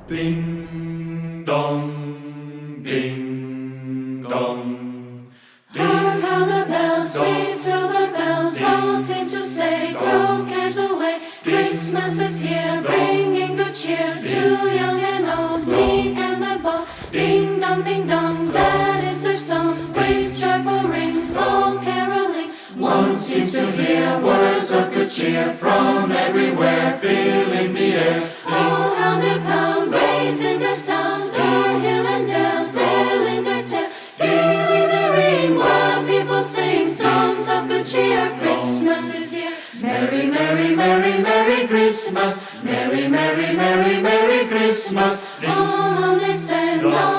Ding dong, ding dong. Hark how the bells, sweet silver bells, all seem to say, throw cares away. Christmas is here, bringing good cheer to young and old, meek and the bold. Ding dong, that is their song, with joyful ring, all caroling. One seems to hear words of good cheer from everywhere, filling the air. Oh, how they pound, raising their sound, o'er hill and dale, telling their tale. Gaily they ring, while people sing songs of good cheer. Christmas is here. Merry, merry, merry, merry Christmas. Merry, merry, merry, merry Christmas. All on this and all